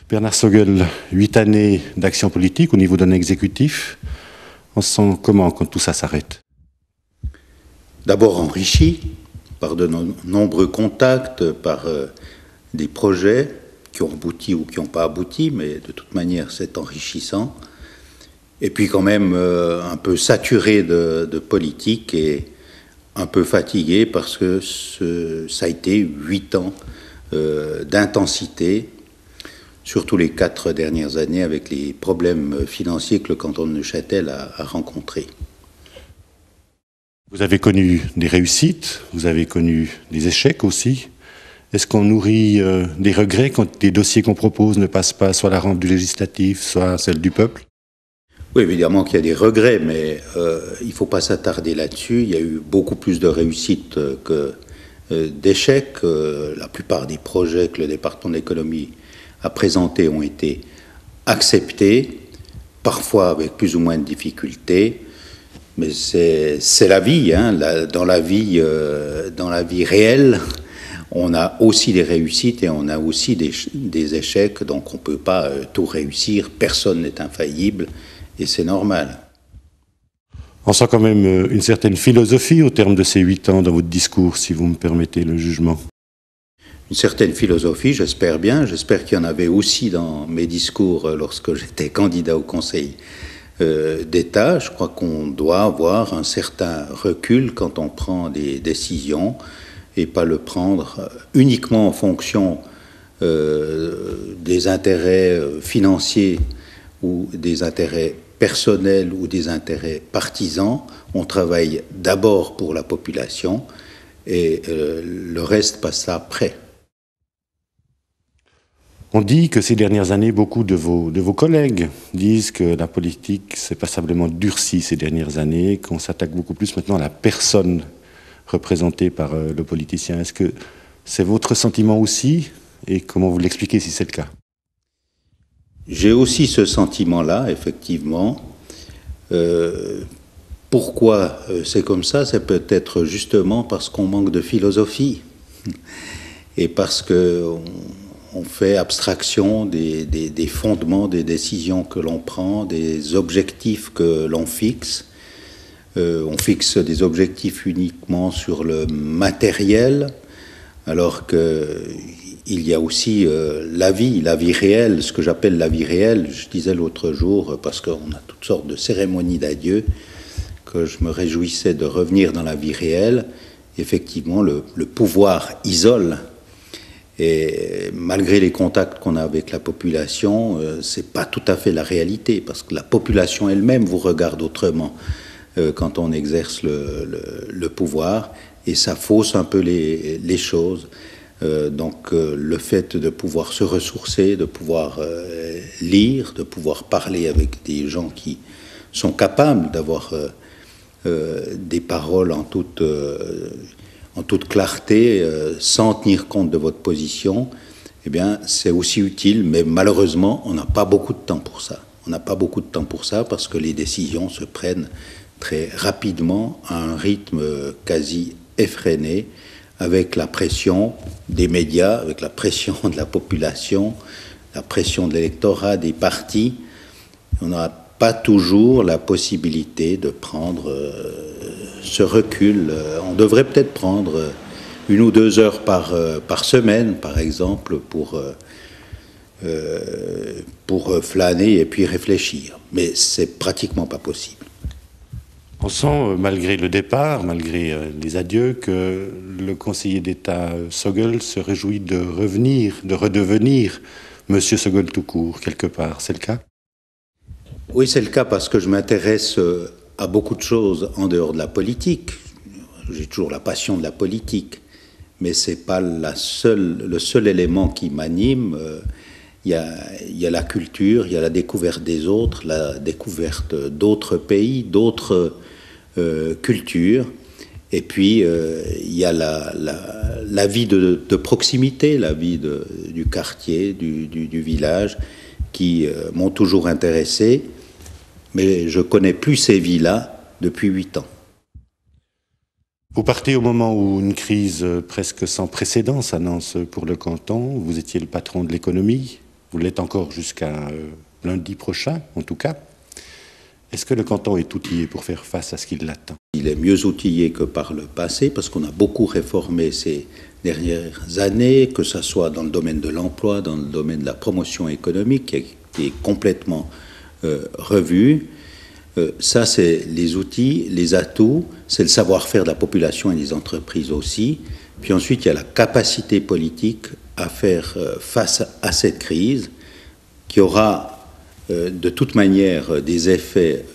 Bernard Sogel, 8 années d'action politique au niveau d'un exécutif. On se sent comment quand tout ça s'arrête? D'abord enrichi par de nombreux contacts, par des projets qui ont abouti ou qui n'ont pas abouti, mais de toute manière c'est enrichissant. Et puis quand même un peu saturé de politique et un peu fatigué parce que ça a été 8 ans d'intensité, surtout les 4 dernières années avec les problèmes financiers que le canton de Neuchâtel a rencontrés. Vous avez connu des réussites, vous avez connu des échecs aussi. Est-ce qu'on nourrit des regrets quand des dossiers qu'on propose ne passent pas soit la rampe du législatif, soit celle du peuple? Oui, évidemment qu'il y a des regrets, mais il ne faut pas s'attarder là-dessus. Il y a eu beaucoup plus de réussites que d'échecs. La plupart des projets que le département de l'économie a présentés ont été acceptés, parfois avec plus ou moins de difficultés. Mais c'est la vie, hein. Dans la vie réelle, on a aussi des réussites et on a aussi des échecs, donc on ne peut pas tout réussir, personne n'est infaillible, et c'est normal. On sent quand même une certaine philosophie au terme de ces 8 ans dans votre discours, si vous me permettez le jugement. Une certaine philosophie, j'espère bien. J'espère qu'il y en avait aussi dans mes discours lorsque j'étais candidat au Conseil d'État. Je crois qu'on doit avoir un certain recul quand on prend des décisions et pas le prendre uniquement en fonction des intérêts financiers ou des intérêts personnels ou des intérêts partisans. On travaille d'abord pour la population et le reste passe après. On dit que ces dernières années, beaucoup de vos collègues disent que la politique s'est passablement durcie ces dernières années, qu'on s'attaque beaucoup plus maintenant à la personne représentée par le politicien. Est-ce que c'est votre sentiment aussi? Et comment vous l'expliquez si c'est le cas? J'ai aussi ce sentiment-là, effectivement. Pourquoi c'est comme ça? C'est peut-être justement parce qu'on manque de philosophie et parce qu'on fait abstraction des fondements, des décisions que l'on prend, des objectifs que l'on fixe. On fixe des objectifs uniquement sur le matériel, alors qu'il y a aussi la vie réelle, ce que j'appelle la vie réelle. Je disais l'autre jour, parce qu'on a toutes sortes de cérémonies d'adieu, que je me réjouissais de revenir dans la vie réelle. Effectivement, le pouvoir isole. Et malgré les contacts qu'on a avec la population, c'est pas tout à fait la réalité, parce que la population elle-même vous regarde autrement quand on exerce le pouvoir, et ça fausse un peu les choses. Donc le fait de pouvoir se ressourcer, de pouvoir lire, de pouvoir parler avec des gens qui sont capables d'avoir des paroles en toute clarté, sans tenir compte de votre position, eh bien, c'est aussi utile, mais malheureusement, on n'a pas beaucoup de temps pour ça. On n'a pas beaucoup de temps pour ça parce que les décisions se prennent très rapidement, à un rythme quasi effréné, avec la pression des médias, avec la pression de la population, la pression de l'électorat, des partis. On n'a pas toujours la possibilité de prendre ce recul. On devrait peut-être prendre 1 ou 2 heures par semaine, par exemple, pour flâner et puis réfléchir. Mais c'est pratiquement pas possible. On sent, malgré le départ, malgré les adieux, que le conseiller d'État Sogel se réjouit de revenir, de redevenir Monsieur Sogel tout court, quelque part. C'est le cas? Oui, c'est le cas parce que je m'intéresse à beaucoup de choses en dehors de la politique. J'ai toujours la passion de la politique, mais c'est pas le seul élément qui m'anime. Il y a la culture, il y a la découverte des autres, la découverte d'autres pays, d'autres cultures. Et puis, il y a la vie de proximité, la vie du quartier, du village, qui m'ont toujours intéressé. Mais je connais plus ces vies-là depuis 8 ans. Vous partez au moment où une crise presque sans précédent s'annonce pour le canton. Vous étiez le patron de l'économie. Vous l'êtes encore jusqu'à lundi prochain, en tout cas. Est-ce que le canton est outillé pour faire face à ce qui l'attend? Il est mieux outillé que par le passé parce qu'on a beaucoup réformé ces dernières années, que ce soit dans le domaine de l'emploi, dans le domaine de la promotion économique, qui est complètement revu. Ça, c'est les outils, les atouts, c'est le savoir-faire de la population et des entreprises aussi. Puis ensuite, il y a la capacité politique à faire face à cette crise qui aura de toute manière des effets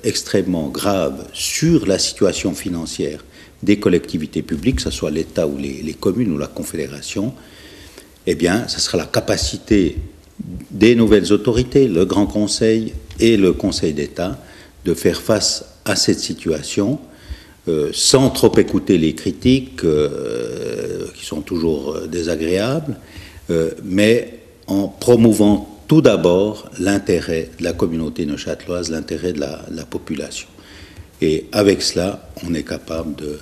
extrêmement graves sur la situation financière des collectivités publiques, que ce soit l'État ou les communes ou la Confédération. Eh bien, ce sera la capacité des nouvelles autorités, le Grand Conseil et le Conseil d'État, de faire face à cette situation sans trop écouter les critiques qui sont toujours désagréables, mais en promouvant tout d'abord l'intérêt de la communauté neuchâteloise, l'intérêt de la population. Et avec cela, on est capable de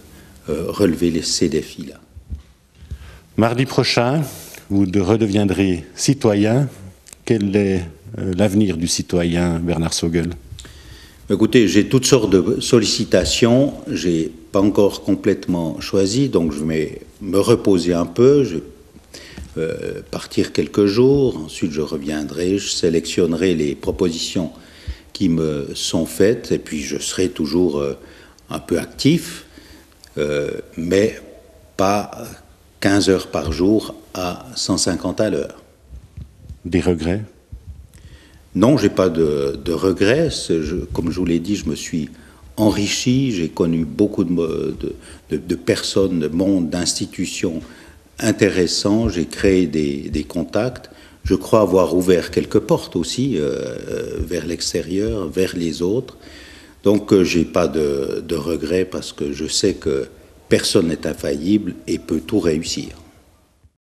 relever ces défis-là. Mardi prochain, vous redeviendrez citoyen. Quel est l'avenir du citoyen Bernard Sauguel? Écoutez, j'ai toutes sortes de sollicitations. Je n'ai pas encore complètement choisi, donc je vais me reposer un peu. Je vais partir quelques jours. Ensuite, je reviendrai. Je sélectionnerai les propositions qui me sont faites. Et puis, je serai toujours un peu actif, mais pas 15 heures par jour à 150 à l'heure. Des regrets? Non, je n'ai pas de regrets. Comme je vous l'ai dit, je me suis enrichi. J'ai connu beaucoup de personnes, de monde, d'institutions intéressants. J'ai créé des contacts. Je crois avoir ouvert quelques portes aussi vers l'extérieur, vers les autres. Donc, je n'ai pas de regrets parce que je sais que personne n'est infaillible et peut tout réussir.